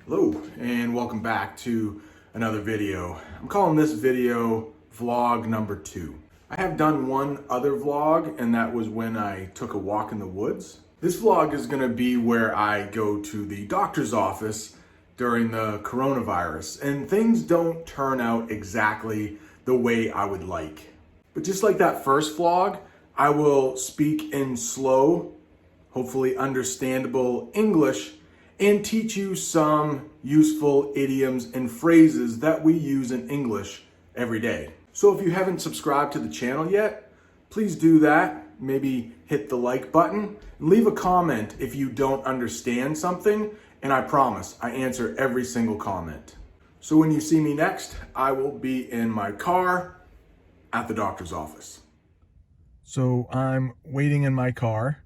Hello and welcome back to another video. I'm calling this video vlog number 2. I have done one other vlog, and that was when I took a walk in the woods. This vlog is going to be where I go to the doctor's office during the coronavirus, and things don't turn out exactly the way I would like. But just like that first vlog, I will speak in slow, hopefully understandable English and teach you some useful idioms and phrases that we use in English every day. So if you haven't subscribed to the channel yet, please do that. Maybe hit the like button and leave a comment if you don't understand something, and I promise I answer every single comment. So when you see me next, I will be in my car at the doctor's office. So I'm waiting in my car.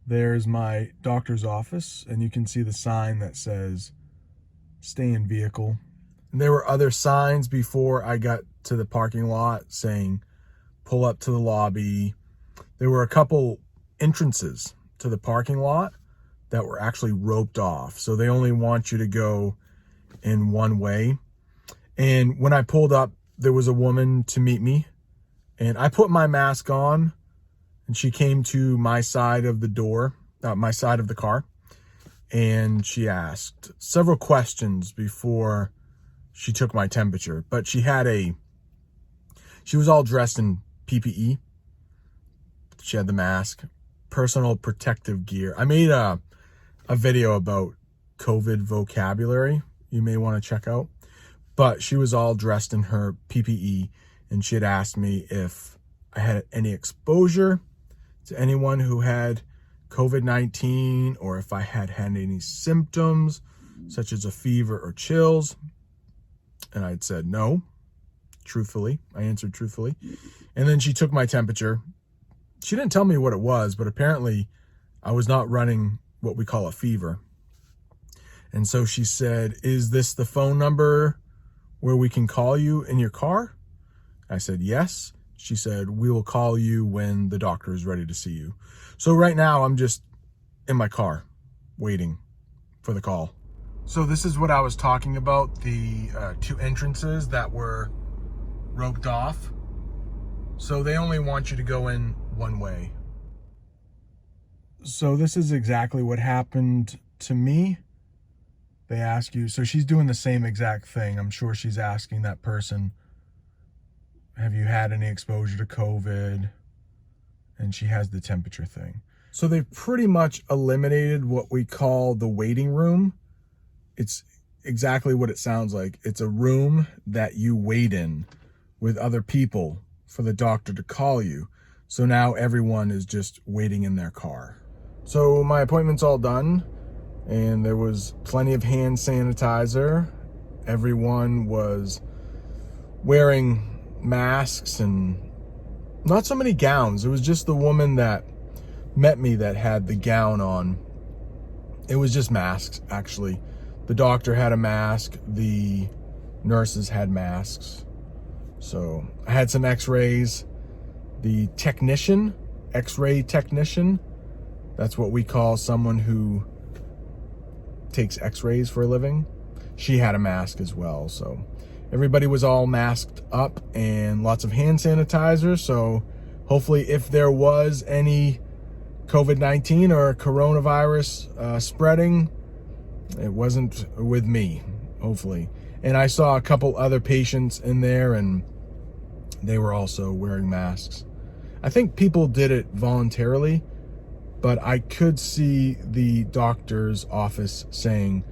There's my doctor's office, and you can see the sign that says stay in vehicle. And there were other signs before I got to the parking lot saying pull up to the lobby. There were a couple entrances to the parking lot that were actually roped off, so they only want you to go in one way. And when I pulled up, there was a woman to meet me, and I put my mask on, and she came to my side of the door, my side of the car, and she asked several questions before she took my temperature. But she was all dressed in PPE. She had the mask, personal protective gear. I made a video about COVID vocabulary you may want to check out. But she was all dressed in her PPE, and she had asked me if I had any exposure to anyone who had COVID-19, or if I had any symptoms such as a fever or chills. And I'd said no, truthfully. I answered truthfully. And then she took my temperature. She didn't tell me what it was, but apparently I was not running what we call a fever. And so she said, "Is this the phone number where we can call you in your car?" I said, "Yes." She said, "We will call you when the doctor is ready to see you." So right now I'm just in my car waiting for the call. So this is what I was talking about, the two entrances that were roped off. So they only want you to go in one way. So this is exactly what happened to me. They ask you, so she's doing the same exact thing. I'm sure she's asking that person, have you had any exposure to COVID? And she has the temperature thing. So they've pretty much eliminated what we call the waiting room. It's exactly what it sounds like. It's a room that you wait in with other people for the doctor to call you. So now everyone is just waiting in their car. So my appointment's all done, and there was plenty of hand sanitizer. Everyone was wearing masks and not so many gowns. It was just the woman that met me that had the gown on. It was just masks, actually. The doctor had a mask. The nurses had masks. So I had some x-rays. The technician, x-ray technician, that's what we call someone who takes x-rays for a living. She had a mask as well, so everybody was all masked up and lots of hand sanitizer. So hopefully if there was any COVID-19 or coronavirus spreading, it wasn't with me, hopefully. And I saw a couple other patients in there, and they were also wearing masks. I think people did it voluntarily, but I could see the doctor's office saying,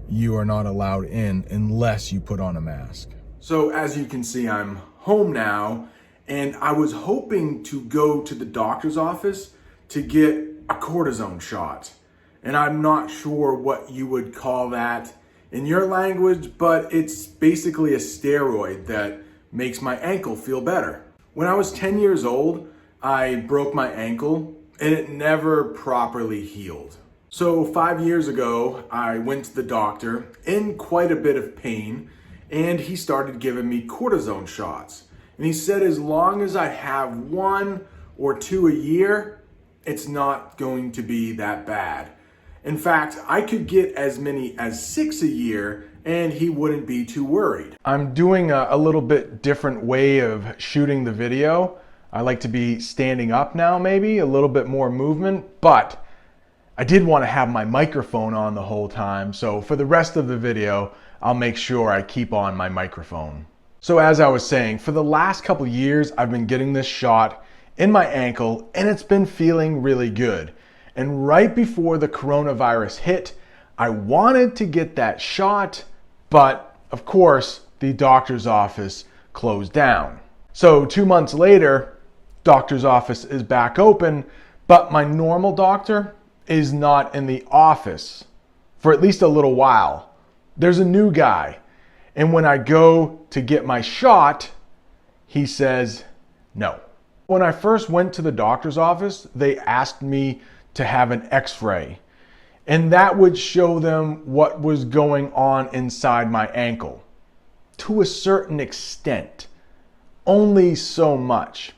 you are not allowed in unless you put on a mask. So as you can see, I'm home now, and I was hoping to go to the doctor's office to get a cortisone shot. And I'm not sure what you would call that in your language, but it's basically a steroid that makes my ankle feel better. When I was 10 years old, I broke my ankle, and it never properly healed. So 5 years ago, I went to the doctor in quite a bit of pain, and he started giving me cortisone shots. And he said as long as I have 1 or 2 a year, it's not going to be that bad. In fact, I could get as many as 6 a year and he wouldn't be too worried. I'm doing a little bit different way of shooting the video. I like to be standing up now, maybe a little bit more movement, but I did want to have my microphone on the whole time. So for the rest of the video, I'll make sure I keep on my microphone. So as I was saying, for the last couple years, I've been getting this shot in my ankle and it's been feeling really good. And right before the coronavirus hit, I wanted to get that shot, but of course, the doctor's office closed down. So 2 months later, doctor's office is back open, but my normal doctor is not in the office for at least a little while. There's a new guy. And when I go to get my shot, he says no. When I first went to the doctor's office, they asked me to have an x-ray. And that would show them what was going on inside my ankle. To a certain extent. Only so much.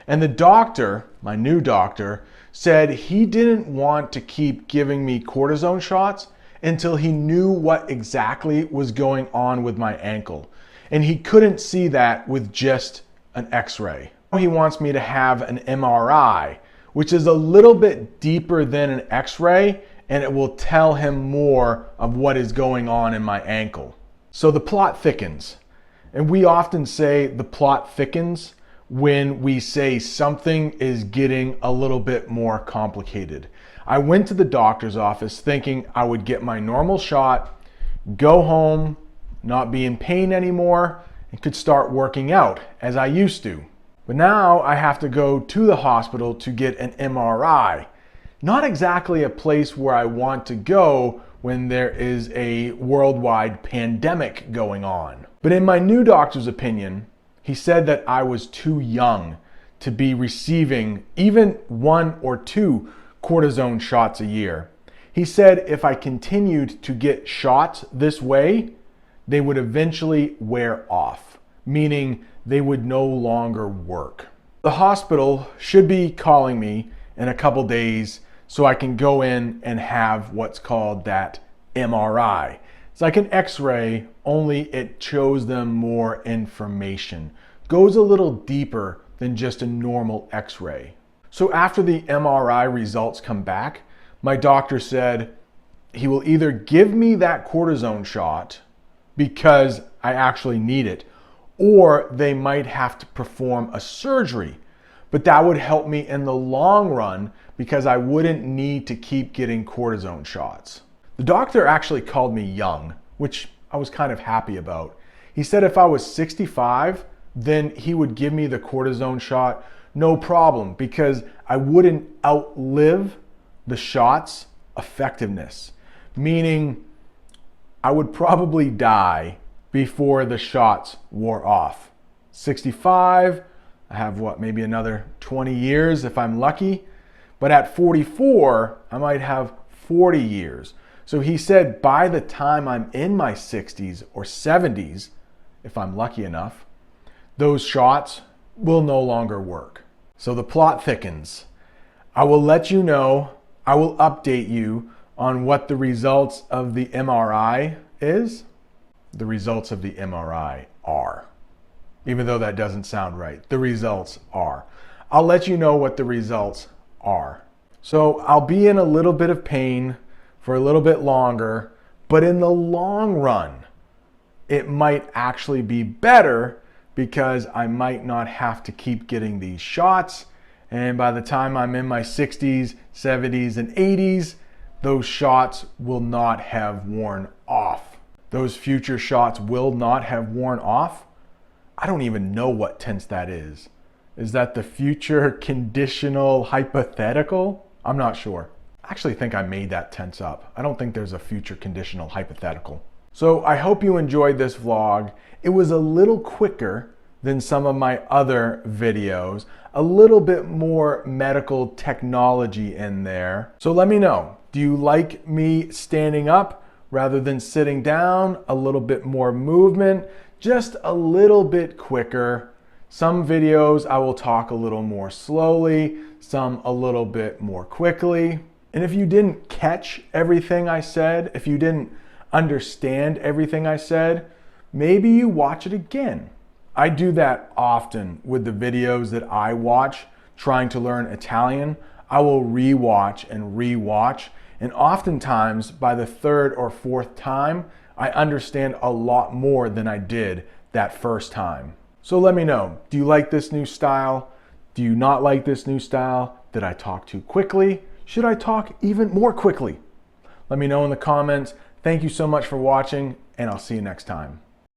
And the doctor, my new doctor, said he didn't want to keep giving me cortisone shots until he knew what exactly was going on with my ankle. And he couldn't see that with just an x-ray. He wants me to have an MRI, which is a little bit deeper than an x-ray, and it will tell him more of what is going on in my ankle. So the plot thickens. And we often say the plot thickens when we say something is getting a little bit more complicated. I went to the doctor's office thinking I would get my normal shot, go home, not be in pain anymore, and could start working out as I used to. But now I have to go to the hospital to get an MRI. Not exactly a place where I want to go when there is a worldwide pandemic going on. But in my new doctor's opinion, he said that I was too young to be receiving even 1 or 2 cortisone shots a year. He said if I continued to get shots this way, they would eventually wear off, meaning they would no longer work. The hospital should be calling me in a couple days so I can go in and have what's called that MRI. It's like an x-ray, only it shows them more information. Goes a little deeper than just a normal x-ray. So after the MRI results come back, my doctor said he will either give me that cortisone shot because I actually need it, or they might have to perform a surgery. But that would help me in the long run because I wouldn't need to keep getting cortisone shots. The doctor actually called me young, which I was kind of happy about. He said if I was 65, then he would give me the cortisone shot, no problem, because I wouldn't outlive the shot's effectiveness. Meaning I would probably die before the shots wore off. 65, I have maybe another 20 years if I'm lucky. But at 44, I might have 40 years. So he said by the time I'm in my 60s or 70s, if I'm lucky enough, those shots will no longer work. So the plot thickens. I will let you know, I will update you on what the results of the MRI is. The results of the MRI are. Even though that doesn't sound right, the results are. I'll let you know what the results are. So I'll be in a little bit of pain for a little bit longer, but in the long run, it might actually be better because I might not have to keep getting these shots. And by the time I'm in my 60s, 70s, and 80s, those shots will not have worn off. Those future shots will not have worn off. I don't even know what tense that is. Is that the future conditional hypothetical? I'm not sure. I actually think I made that tense up. I don't think there's a future conditional hypothetical. So I hope you enjoyed this vlog. It was a little quicker than some of my other videos. A little bit more medical technology in there. So let me know, do you like me standing up rather than sitting down? A little bit more movement, just a little bit quicker. Some videos I will talk a little more slowly, some a little bit more quickly. And if you didn't catch everything I said, if you didn't understand everything I said, maybe you watch it again. I do that often with the videos that I watch trying to learn Italian. I will rewatch and rewatch, and oftentimes by the third or fourth time, I understand a lot more than I did that first time. So let me know, do you like this new style? Do you not like this new style? Did I talk too quickly? Should I talk even more quickly? Let me know in the comments. Thank you so much for watching, and I'll see you next time.